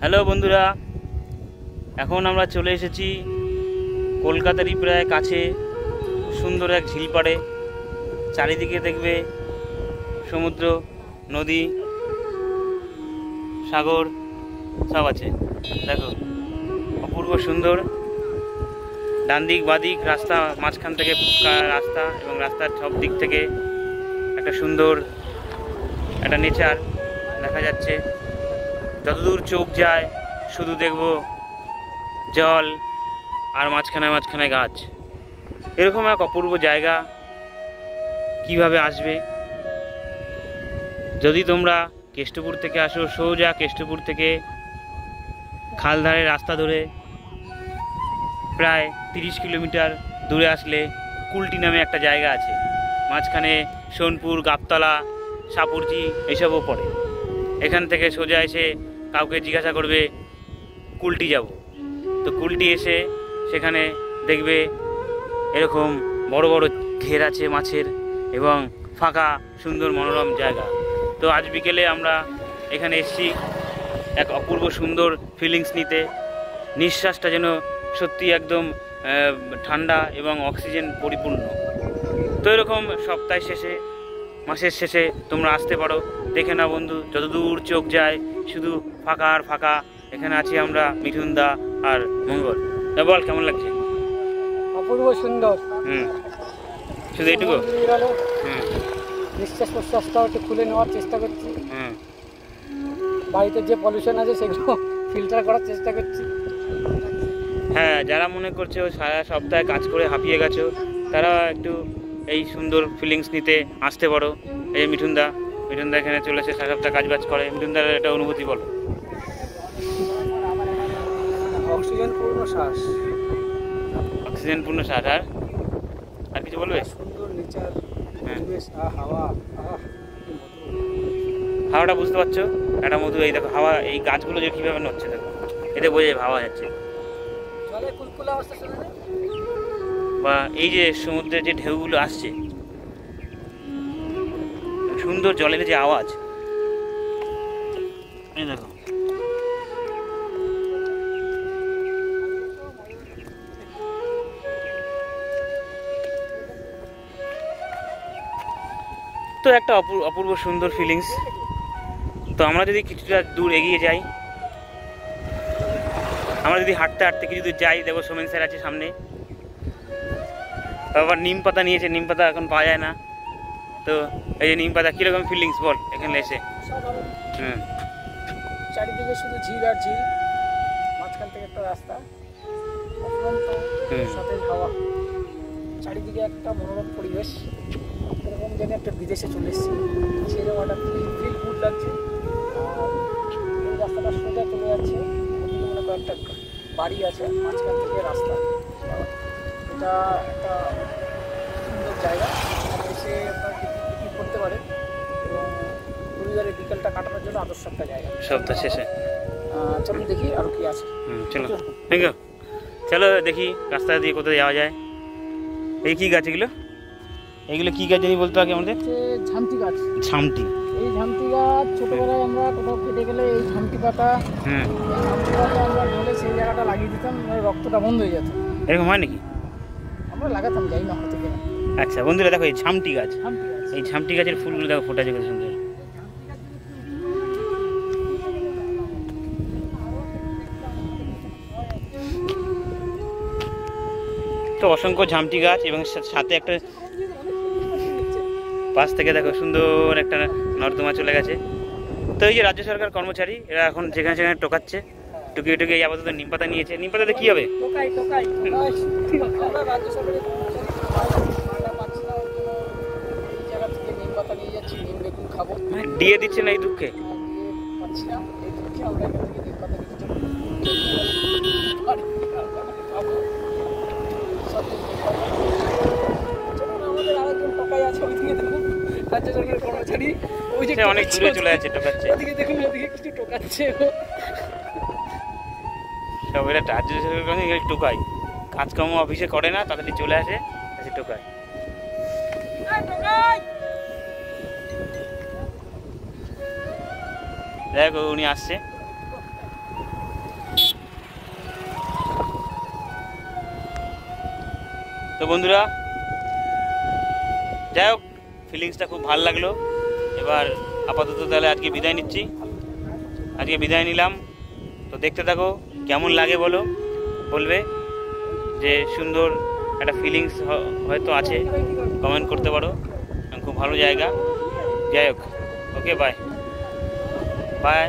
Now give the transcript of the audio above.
Hello বন্ধুরা, এখন আমরা চলে এসেছি কলকাতারই প্রায় কাছে সুন্দর এক ঝিলপাড়ে। চারিদিকে দেখবে সমুদ্র, নদী, সাগর সব আছে। দেখো অপূর্ব সুন্দর। ডান দিক বাদিক রাস্তা, মাঝখান থেকে রাস্তা এবং রাস্তার সব দিক থেকে একটা সুন্দর একটা নেচার দেখা যাচ্ছে। যতদূর চোখ যায় শুধু দেখব জল আর মাঝখানে মাঝখানে গাছ। এরকম এক অপূর্ব জায়গা কিভাবে আসবে? যদি তোমরা কেষ্টপুর থেকে আসো, সোজা কেষ্টপুর থেকে খালধারে রাস্তা ধরে প্রায় 30 কিলোমিটার দূরে আসলে কুলটি নামে একটা জায়গা আছে। মাঝখানে সোনপুর, গাবতলা, সাপুরজি এইসবও পড়ে। এখান থেকে সোজা এসে কাউকে জিজ্ঞাসা করবে কুলটি যাব, তো কুলটি এসে সেখানে দেখবে এরকম বড় বড় ঘের আছে মাছের এবং ফাঁকা সুন্দর মনোরম জায়গা। তো আজ বিকেলে আমরা এখানে এসেছি এক অপূর্ব সুন্দর ফিলিংস নিতে। নিঃশ্বাসটা যেন সত্যি একদম ঠান্ডা এবং অক্সিজেন পরিপূর্ণ। তো এরকম সপ্তাহের শেষে, মাসের শেষে তোমরা আসতে পারো। দেখে না বন্ধু, যতদূর চোখ যায় শুধু ফাঁকা আর ফাঁকা। এখানে আছি আমরা, মিঠুনদা আর মঙ্গল। বল কেমন লাগছে? অপূর্ব সুন্দর। শুধু এইটুকু? নিঃশ্বাস প্রশ্বাসটাও একটু খুলে নেওয়ার চেষ্টা করছি। বাড়িতে যে পলিউশন আছে সেগুলো ফিল্টার করার চেষ্টা করছি। হ্যাঁ, যারা মনে করছে সারা সপ্তাহে কাজ করে হাঁপিয়ে গেছো, তারা একটু এই সুন্দর ফিলিংস নিতে আসতে পারো। এই মিঠুনদা এখানে চলেছে, সারা সপ্তাহ কাজ বাজ করে। মিঠুনদার একটা অনুভূতি বলো। অক্সিজেন পূর্ণ শ্বাস। অক্সিজেন পূর্ণ শ্বাস। আর কিছু বলবে? সুন্দর নেচার, পরিবেশ, হাওয়া। হাওয়াটা বুঝতে পারছো? একটা মধু। এই দেখো হাওয়া, এই গাছগুলো যে কীভাবে নড়ছে দেখো, এতে বোঝা যায় হাওয়া যাচ্ছে। বা এই যে সমুদ্রের যে ঢেউগুলো আসছে, সুন্দর জলের যে আওয়াজ, এই দেখো। তো একটা অপূর্ব সুন্দর ফিলিংস। তো আমরা যদি কিছুটা দূর এগিয়ে যাই, আমরা যদি হাঁটতে হাঁটতে কিছু দূর যাই, দেখো সোমেন স্যার আছে সামনে। আবার নিম পাতা নিয়েছে, নিম পাতা এখন পাওয়া যায় না। তো এই যে নিম পাতা, কীরকম ফিলিংস বল এখানে এসে? চারিদিকে শুধু ঝিল আর ঝিল, মাঝখান থেকে একটা রাস্তা, সতেজ হাওয়া, চারিদিকে একটা মনোরম পরিবেশ। এরকম যেন একটা বিদেশে চলে এসেছি, সেরকম একটা ফিল গুড লাগছে। আর এই রাস্তাটা সোজা চলে যাচ্ছে, মনে কয়েকটা বাড়ি আছে, মাঝখান থেকে রাস্তা। এটা একটা সুন্দর জায়গা, এসে আপনার পিকনিক করতে পারে এবং পরিবারের বিকেলটা কাটানোর জন্য আদর্শ একটা জায়গা। সপ্তাহ শেষে চলুন দেখি আরও কি আছে। চলো থ্যাংক ইউ। চলো দেখি রাস্তা দিয়ে কোথায় যাওয়া যায়। এই কী গাছ এগুলো? এগুলো কী গাছ জানি বলতে হবে আমাদের? ঝামটি গাছ। ঝামটি? এই ঝামটি গাছ ছোটবেলায় আমরা কোথাও কেটে গেলে এই ঝামটি পাতা আমরা ঢলে সেই জায়গাটা লাগিয়ে দিতাম, রক্তটা বন্ধ হয়ে যেত। এরকম হয় নাকি? আমরা লাগাতাম, যাই না হতে গেলে। আচ্ছা বন্ধুরা দেখো, এই ঝামটি গাছ, এই ঝামটি গাছের ফুলগুলো দেখো ফোটা যে কত সুন্দর। তো অসংখ্য ঝামটি গাছ এবং সাথে একটা পাশ থেকে দেখো সুন্দর একটা নর্দমা চলে গেছে। তো এই যে রাজ্য সরকার কর্মচারী, এরা এখন যেখানে সেখানে টোকাচ্ছে, টুকিয়ে টুকিয়ে আপাতত নিম পাতা নিয়েছে। নিম পাতাতে কী হবে? দিয়ে দিচ্ছে না এই দুঃখে? অনেক দূরে চলে যাচ্ছে, টোকাচ্ছে। সব এরা রাজ্য সরকার টোকায়, কাজকর্ম অফিসে করে না, তাড়াতাড়ি চলে আসে, এসে টোকায়। দেখো উনি আসছে। তো বন্ধুরা, যাই হোক, ফিলিংসটা খুব ভালো লাগলো। এবার আপাতত তাহলে আজকে বিদায় নিচ্ছি, আজকে বিদায় নিলাম। তো দেখতে থাকো, কেমন লাগে বলবে যে সুন্দর একটা ফিলিংস হয়তো আছে, কমেন্ট করতে পারো। খুব ভালো জায়গা। যাই হোক, ওকে, বাই বাই।